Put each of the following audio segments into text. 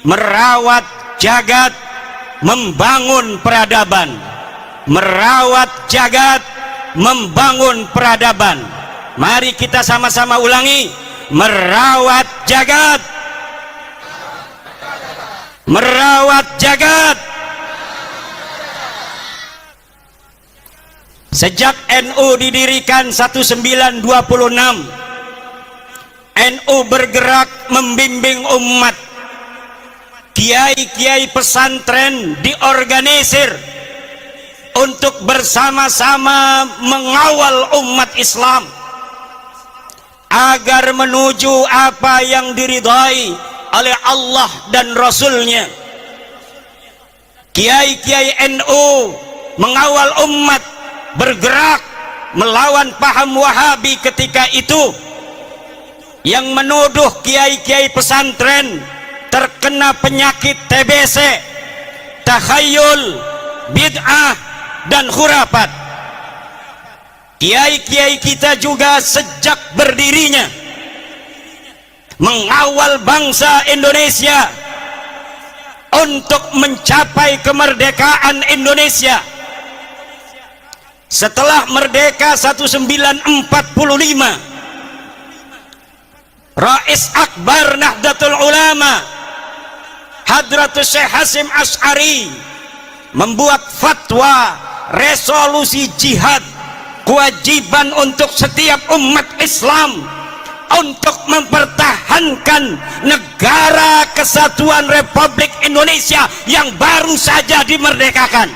merawat jagat, membangun peradaban. Merawat jagat, membangun peradaban. Mari kita sama-sama ulangi. Merawat jagat, merawat jagat. Sejak NU didirikan 1926, NU bergerak membimbing umat. Kiai-kiai pesantren diorganisir untuk bersama-sama mengawal umat Islam agar menuju apa yang diridhai oleh Allah dan Rasulnya. Kiai-kiai NU mengawal umat bergerak melawan paham Wahabi ketika itu yang menuduh kiai-kiai pesantren terkena penyakit TBC, takhayul, bid'ah, dan khurafat. Kiai-kiai kita juga sejak berdirinya mengawal bangsa Indonesia untuk mencapai kemerdekaan Indonesia. Setelah merdeka 1945, Rais Akbar Nahdlatul Ulama Hadratus Syekh Hasyim Asy'ari membuat fatwa resolusi jihad, kewajiban untuk setiap umat Islam untuk mempertahankan negara kesatuan Republik Indonesia yang baru saja dimerdekakan.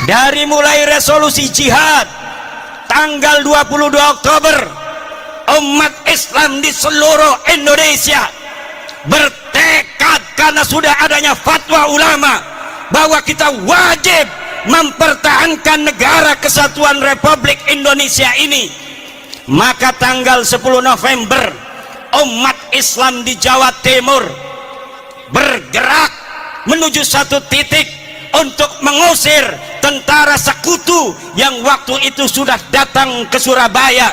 Dari mulai resolusi jihad tanggal 22 Oktober, umat Islam di seluruh Indonesia bertekad karena sudah adanya fatwa ulama bahwa kita wajib mempertahankan negara kesatuan Republik Indonesia ini. Maka tanggal 10 November umat Islam di Jawa Timur bergerak menuju satu titik untuk mengusir tentara sekutu yang waktu itu sudah datang ke Surabaya.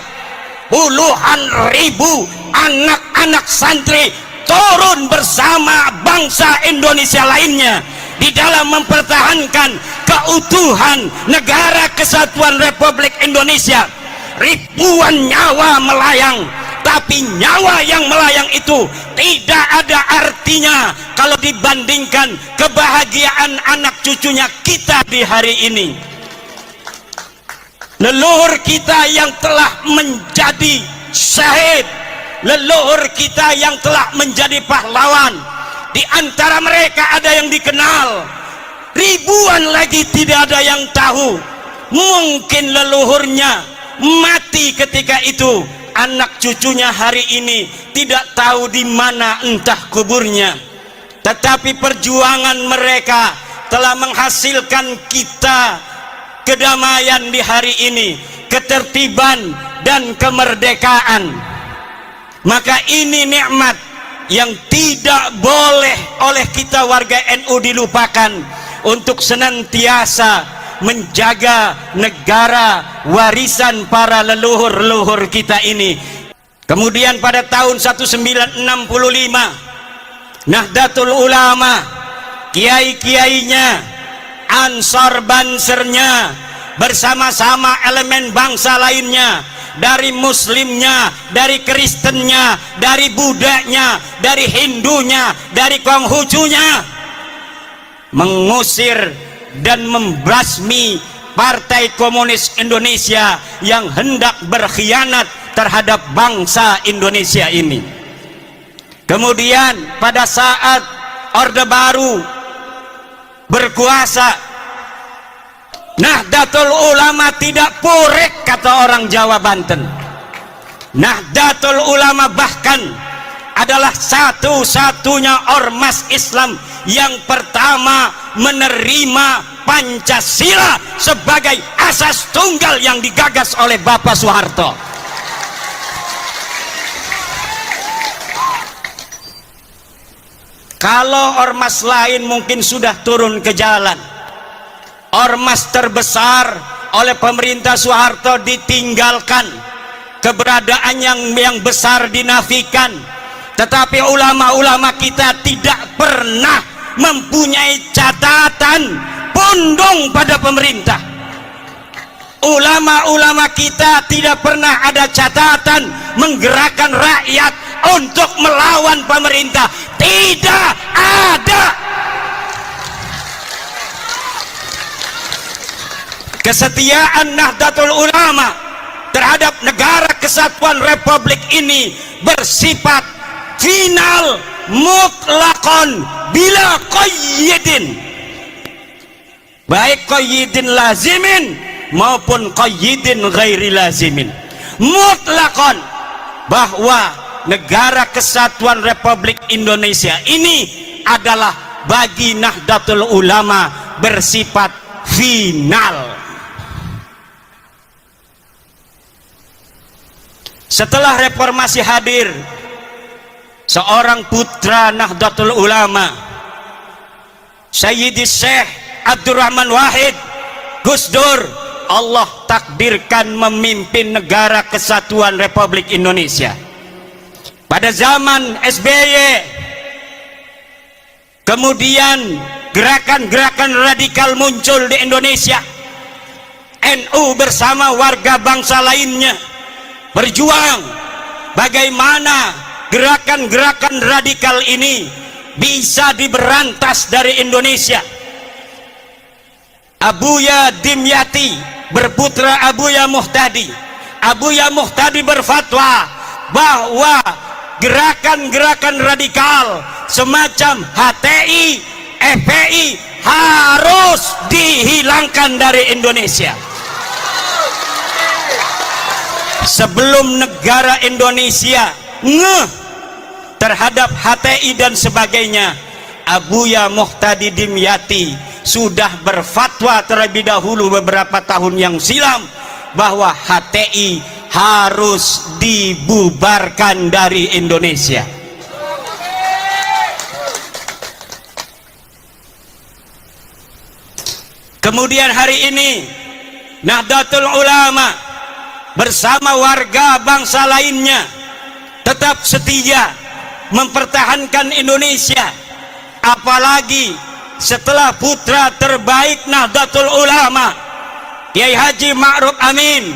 Puluhan ribu anak-anak santri turun bersama bangsa Indonesia lainnya di dalam mempertahankan keutuhan negara kesatuan Republik Indonesia. Ribuan nyawa melayang, tapi nyawa yang melayang itu tidak ada artinya kalau dibandingkan kebahagiaan anak cucunya kita di hari ini. Leluhur kita yang telah menjadi syahid, leluhur kita yang telah menjadi pahlawan, di antara mereka ada yang dikenal, ribuan lagi tidak ada yang tahu. Mungkin leluhurnya mati ketika itu, anak cucunya hari ini tidak tahu di mana entah kuburnya. Tetapi perjuangan mereka telah menghasilkan kita kedamaian di hari ini, ketertiban dan kemerdekaan. Maka ini nikmat yang tidak boleh oleh kita warga NU dilupakan untuk senantiasa menjaga negara warisan para leluhur-leluhur kita ini. Kemudian pada tahun 1965 Nahdlatul Ulama, kiai-kiainya, Ansor Bansernya bersama-sama elemen bangsa lainnya, dari Muslimnya, dari Kristennya, dari Budanya, dari Hindunya, dari Konghucunya, mengusir dan membasmi Partai Komunis Indonesia yang hendak berkhianat terhadap bangsa Indonesia ini. Kemudian pada saat Orde Baru berkuasa, Nahdlatul Ulama tidak purek, kata orang Jawa Banten. Nahdlatul Ulama bahkan adalah satu-satunya ormas Islam yang pertama menerima Pancasila sebagai asas tunggal yang digagas oleh Bapak Soeharto. Kalau ormas lain mungkin sudah turun ke jalan, ormas terbesar oleh pemerintah Soeharto ditinggalkan keberadaan yang besar dinafikan, tetapi ulama-ulama kita tidak pernah mempunyai catatan pondong pada pemerintah. Ulama-ulama kita tidak pernah ada catatan menggerakkan rakyat untuk melawan pemerintah. Tidak ada. Kesetiaan Nahdlatul Ulama terhadap negara kesatuan Republik ini bersifat final, mutlakon, bila qayyidin, baik qayyidin lazimin maupun qayyidin ghairi lazimin, mutlakon, bahwa negara kesatuan Republik Indonesia ini adalah bagi Nahdlatul Ulama bersifat final. Setelah reformasi hadir seorang putra Nahdlatul Ulama, Sayyidi Syekh Abdurrahman Wahid, Gus Dur, Allah takdirkan memimpin negara kesatuan Republik Indonesia. Pada zaman SBY, kemudian gerakan-gerakan radikal muncul di Indonesia. NU bersama warga bangsa lainnya berjuang bagaimana gerakan-gerakan radikal ini bisa diberantas dari Indonesia. Abuya Dimyati berputra Abuya Muhtadi. Abuya Muhtadi berfatwa bahwa gerakan-gerakan radikal semacam HTI, FPI harus dihilangkan dari Indonesia. Sebelum negara Indonesia ngeh terhadap HTI dan sebagainya, Abuya Muhtadi Dimyati sudah berfatwa terlebih dahulu beberapa tahun yang silam bahwa HTI harus dibubarkan dari Indonesia. Kemudian hari ini Nahdlatul Ulama bersama warga bangsa lainnya tetap setia mempertahankan Indonesia, apalagi setelah putra terbaik Nahdlatul Ulama Kiai Haji Ma'ruf Amin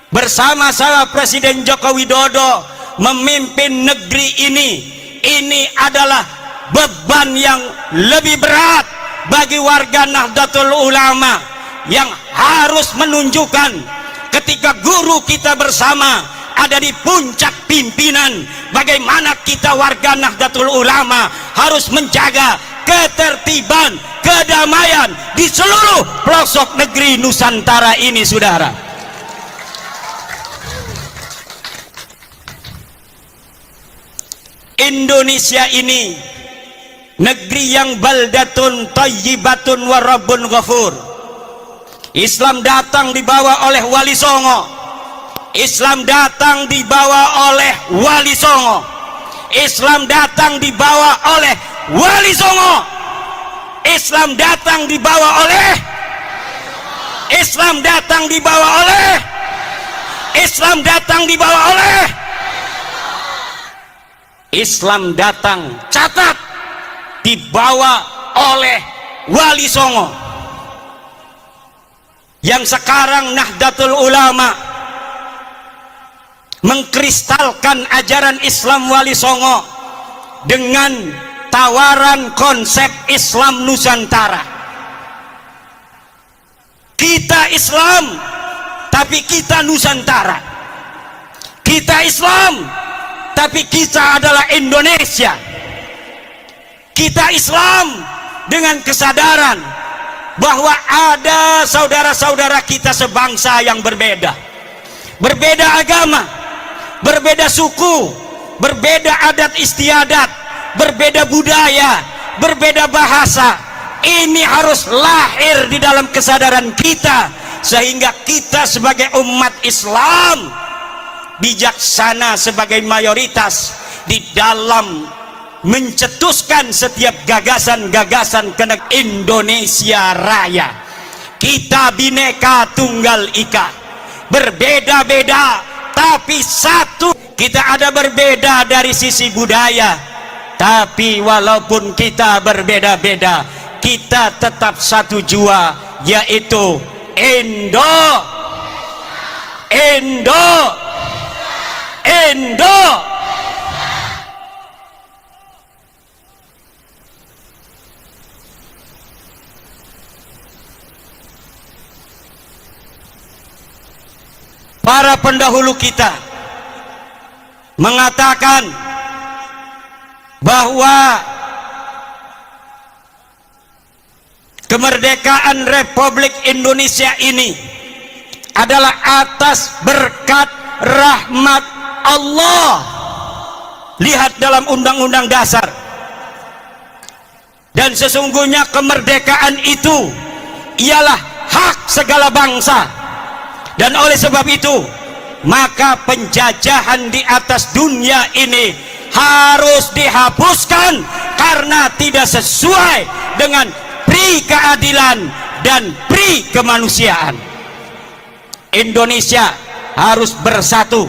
bersama sama Presiden Joko Widodo memimpin negeri ini adalah beban yang lebih berat bagi warga Nahdlatul Ulama yang harus menunjukkan ketika guru kita bersama ada di puncak pimpinan, bagaimana kita warga Nahdlatul Ulama harus menjaga ketertiban, kedamaian di seluruh pelosok negeri Nusantara ini, saudara. Indonesia ini negeri yang baldatun thayyibatun wa rabbun ghafur. Islam datang dibawa oleh Wali Songo. Islam datang dibawa oleh Wali Songo. Islam datang dibawa oleh Wali Songo. Islam datang dibawa oleh Islam datang dibawa oleh Islam datang dibawa oleh Islam datang, catat, dibawa oleh Wali Songo. Yang sekarang Nahdlatul Ulama mengkristalkan ajaran Islam Wali Songo dengan tawaran konsep Islam Nusantara. Kita Islam, tapi kita Nusantara. Kita Islam, tapi kita adalah Indonesia. Kita Islam dengan kesadaran bahwa ada saudara-saudara kita sebangsa yang berbeda agama, berbeda suku, berbeda adat istiadat, berbeda budaya, berbeda bahasa. Ini harus lahir di dalam kesadaran kita, sehingga kita sebagai umat Islam bijaksana sebagai mayoritas di dalam mencetuskan setiap gagasan-gagasan ke Indonesia Raya. Kita Bhinneka Tunggal Ika, berbeda-beda tapi satu. Kita ada berbeda dari sisi budaya, tapi walaupun kita berbeda-beda, kita tetap satu jua, yaitu Indo. Para pendahulu kita mengatakan bahwa kemerdekaan Republik Indonesia ini adalah atas berkat rahmat Allah. Lihat dalam Undang-Undang Dasar. Dan sesungguhnya kemerdekaan itu ialah hak segala bangsa. Dan oleh sebab itu, maka penjajahan di atas dunia ini harus dihapuskan karena tidak sesuai dengan pri keadilan dan pri kemanusiaan. Indonesia harus bersatu,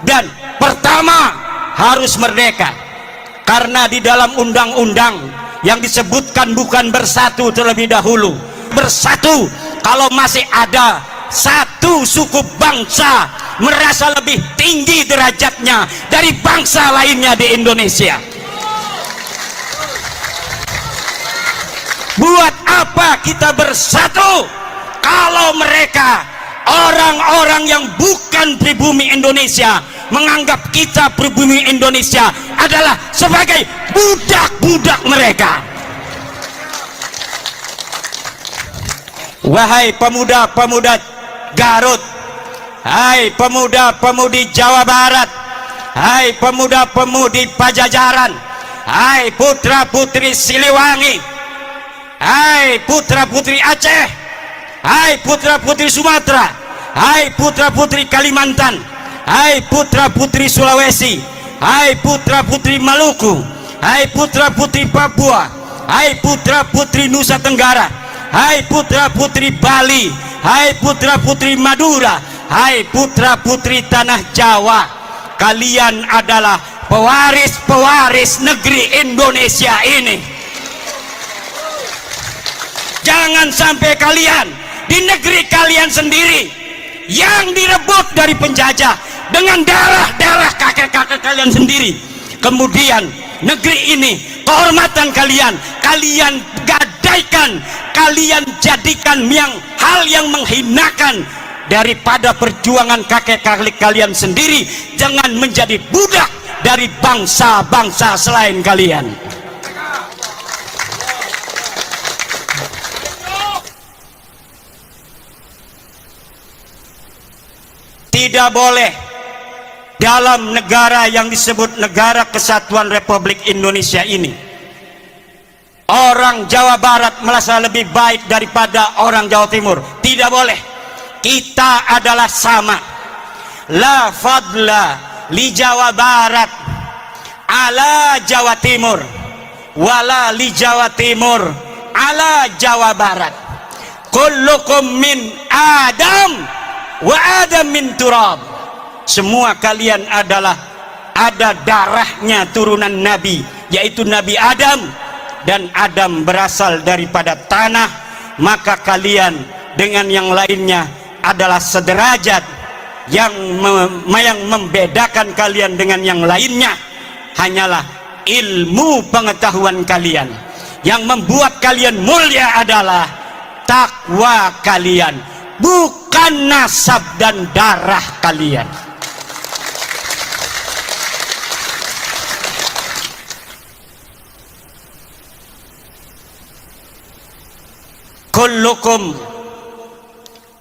dan pertama harus merdeka, karena di dalam undang-undang yang disebutkan bukan bersatu terlebih dahulu. Bersatu kalau masih ada satu suku bangsa merasa lebih tinggi derajatnya dari bangsa lainnya di Indonesia. Buat apa kita bersatu kalau mereka, orang-orang yang bukan pribumi Indonesia, menganggap kita pribumi Indonesia adalah sebagai budak-budak mereka. Wahai pemuda-pemuda Garut, hai pemuda-pemudi Jawa Barat, hai pemuda-pemudi Pajajaran, hai putra-putri Siliwangi, hai putra-putri Aceh, hai putra-putri Sumatera, hai putra-putri Kalimantan, hai putra-putri Sulawesi, hai putra-putri Maluku, hai putra-putri Papua, hai putra-putri Nusa Tenggara, hai putra-putri Bali, hai putra-putri Madura, hai putra-putri tanah Jawa. Kalian adalah pewaris-pewaris negeri Indonesia ini. Jangan sampai kalian di negeri kalian sendiri yang direbut dari penjajah dengan darah-darah kakek-kakek kalian sendiri, kemudian negeri ini, kehormatan kalian, kalian gadaikan, kalian jadikan hal yang menghinakan daripada perjuangan kakek-kakek kalian sendiri. Jangan menjadi budak dari bangsa-bangsa selain kalian. Tidak boleh dalam negara yang disebut Negara Kesatuan Republik Indonesia ini orang Jawa Barat merasa lebih baik daripada orang Jawa Timur. Tidak boleh. Kita adalah sama. La fadla li Jawa Barat ala Jawa Timur, wala li Jawa Timur ala Jawa Barat. Kullukum min Adam wa Adam min turab. Semua kalian adalah ada darahnya turunan Nabi, yaitu Nabi Adam, dan Adam berasal daripada tanah. Maka kalian dengan yang lainnya adalah sederajat. Yang membedakan kalian dengan yang lainnya hanyalah ilmu pengetahuan kalian. Yang membuat kalian mulia adalah takwa kalian, bukan nasab dan darah kalian. Kullukum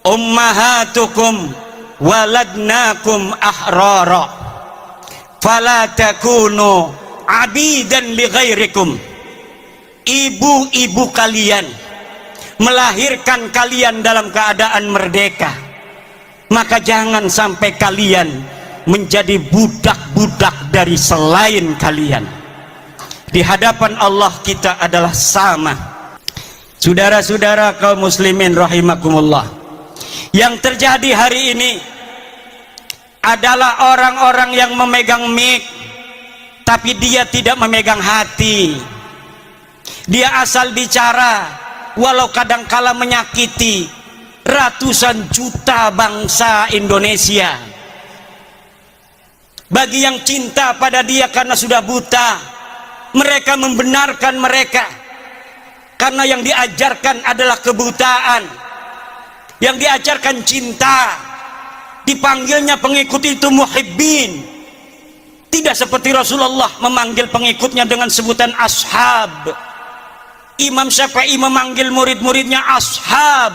ummahatukum waladnakum ahrara fala takunu abidan li ghairikum. Ibu-ibu kalian melahirkan kalian dalam keadaan merdeka, maka jangan sampai kalian menjadi budak-budak dari selain kalian. Di hadapan Allah kita adalah sama. Saudara-saudara kaum muslimin rahimakumullah, yang terjadi hari ini adalah orang-orang yang memegang mic, tapi dia tidak memegang hati. Dia asal bicara, walau kadangkala menyakiti ratusan juta bangsa Indonesia. Bagi yang cinta pada dia karena sudah buta, mereka membenarkan mereka karena yang diajarkan adalah kebutaan. Yang diajarkan cinta, dipanggilnya pengikut itu muhibbin. Tidak seperti Rasulullah memanggil pengikutnya dengan sebutan ashab. Imam Syafi'i memanggil murid-muridnya ashab.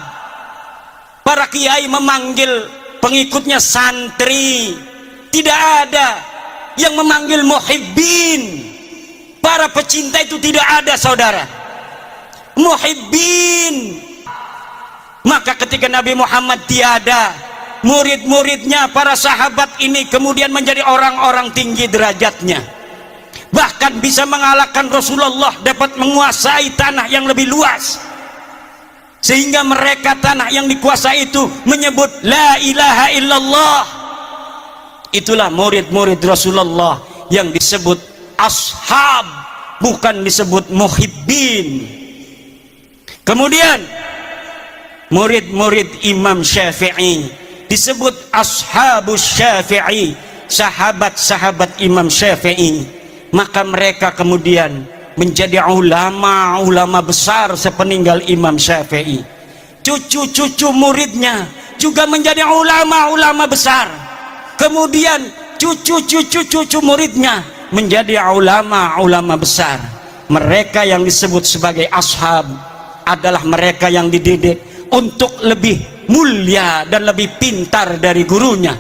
Para kiai memanggil pengikutnya santri. Tidak ada yang memanggil muhibbin. Para pecinta itu tidak ada, saudara. Muhibbin. Maka ketika Nabi Muhammad tiada, murid-muridnya, para sahabat ini kemudian menjadi orang-orang tinggi derajatnya, bahkan bisa mengalahkan Rasulullah, dapat menguasai tanah yang lebih luas, sehingga mereka tanah yang dikuasai itu menyebut la ilaha illallah. Itulah murid-murid Rasulullah yang disebut ashab, bukan disebut muhibbin. Kemudian murid-murid Imam Syafi'i disebut ashabus Syafi'i, sahabat-sahabat Imam Syafi'i. Maka mereka kemudian menjadi ulama-ulama besar sepeninggal Imam Syafi'i. Cucu-cucu muridnya juga menjadi ulama-ulama besar. Kemudian cucu-cucu muridnya menjadi ulama-ulama besar. Mereka yang disebut sebagai ashab adalah mereka yang dididik untuk lebih mulia dan lebih pintar dari gurunya.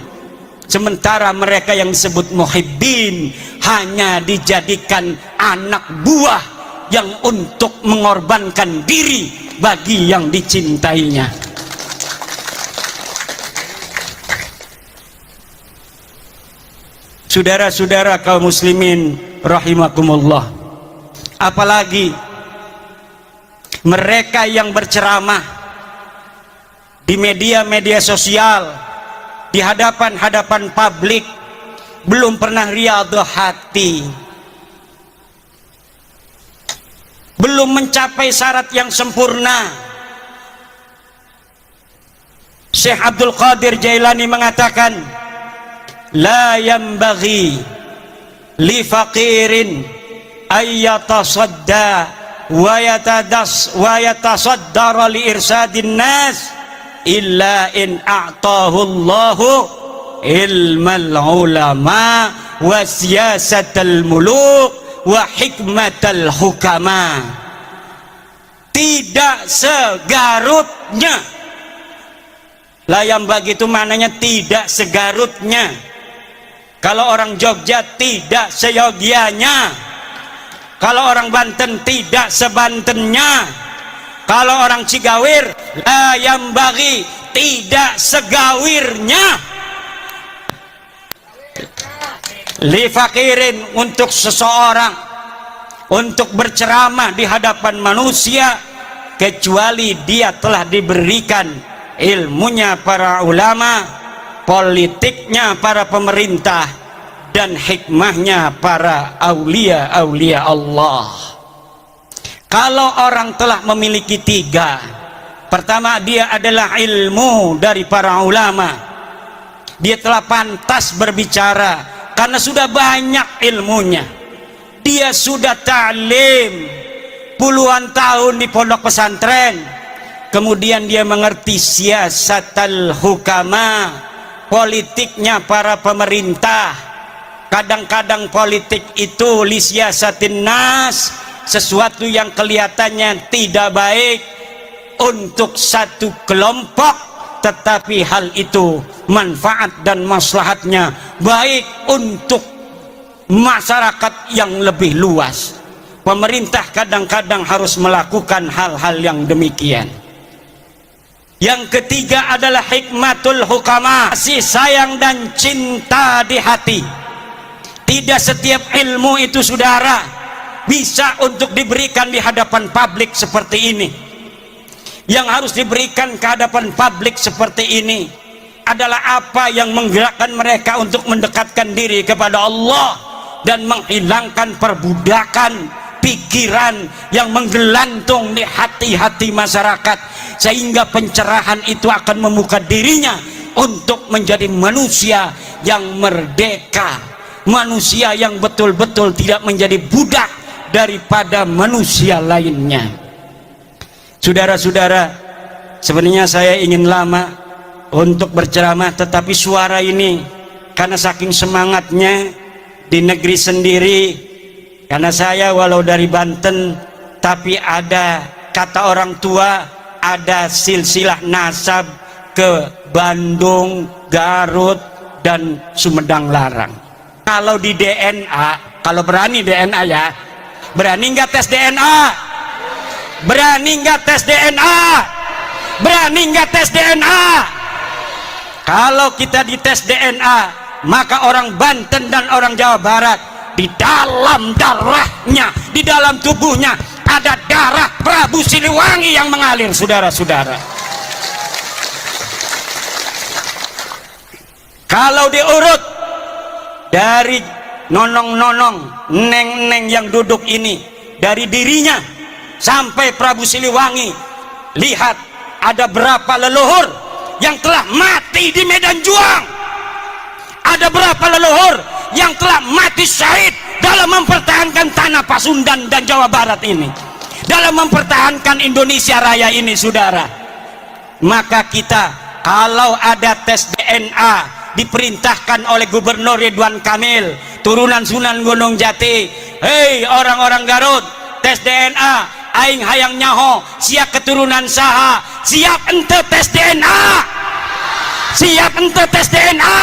Sementara mereka yang disebut muhibbin hanya dijadikan anak buah yang untuk mengorbankan diri bagi yang dicintainya. Saudara-saudara kaum muslimin rahimakumullah, apalagi mereka yang berceramah di media-media sosial, di hadapan publik, belum pernah riyadhah hati, belum mencapai syarat yang sempurna. Syekh Abdul Qadir Jailani mengatakan, la yambaghi li faqirin ayyatasadda wa yatasaddara li irsadin nas illa in a'tahu Allahu ilmal ulama wa siyasatal muluk wa hikmatal hukama. Tidak segarutnya, layam bagi itu maknanya tidak segarutnya. Kalau orang Jogja tidak seyogianya, kalau orang Banten tidak sebantennya, kalau orang Cigawir layam bagi tidak segawirnya. Li fakirin, untuk seseorang untuk berceramah di hadapan manusia kecuali dia telah diberikan ilmunya para ulama, politiknya para pemerintah, dan hikmahnya para aulia-aulia Allah. Kalau orang telah memiliki tiga, pertama dia adalah ilmu dari para ulama, dia telah pantas berbicara karena sudah banyak ilmunya. Dia sudah ta'lim puluhan tahun di pondok pesantren, kemudian dia mengerti siyasatal hukama, politiknya para pemerintah. Kadang-kadang politik itu li siyasatin nas, sesuatu yang kelihatannya tidak baik untuk satu kelompok, tetapi hal itu manfaat dan maslahatnya baik untuk masyarakat yang lebih luas. Pemerintah kadang-kadang harus melakukan hal-hal yang demikian. Yang ketiga adalah hikmatul hukama, kasih sayang dan cinta di hati. Tidak setiap ilmu itu, saudara, bisa untuk diberikan di hadapan publik seperti ini. Yang harus diberikan ke hadapan publik seperti ini adalah apa yang menggerakkan mereka untuk mendekatkan diri kepada Allah dan menghilangkan perbudakan pikiran yang menggelantung di hati-hati masyarakat, sehingga pencerahan itu akan membuka dirinya untuk menjadi manusia yang merdeka, manusia yang betul-betul tidak menjadi budak daripada manusia lainnya. Saudara-saudara, sebenarnya saya ingin lama untuk berceramah, tetapi suara ini karena saking semangatnya di negeri sendiri, karena saya walau dari Banten tapi ada kata orang tua, ada silsilah nasab ke Bandung, Garut, dan Sumedang Larang. Kalau di DNA, kalau berani DNA ya, berani nggak tes DNA? Berani nggak tes DNA? Berani nggak tes DNA? Kalau kita dites DNA, maka orang Banten dan orang Jawa Barat, di dalam darahnya, di dalam tubuhnya ada darah Prabu Siliwangi yang mengalir, saudara-saudara. Kalau diurut dari nonong-nonong, neng-neng yang duduk ini, dari dirinya sampai Prabu Siliwangi, lihat ada berapa leluhur yang telah mati di medan juang, ada berapa leluhur yang telah mati syahid dalam mempertahankan tanah Pasundan dan Jawa Barat ini, dalam mempertahankan Indonesia Raya ini, saudara. Maka kita kalau ada tes DNA diperintahkan oleh Gubernur Ridwan Kamil, turunan Sunan Gunung Jati, hei orang-orang Garut, tes DNA, aing hayang nyaho siap keturunan saha, siap ente tes DNA, siap ente tes DNA.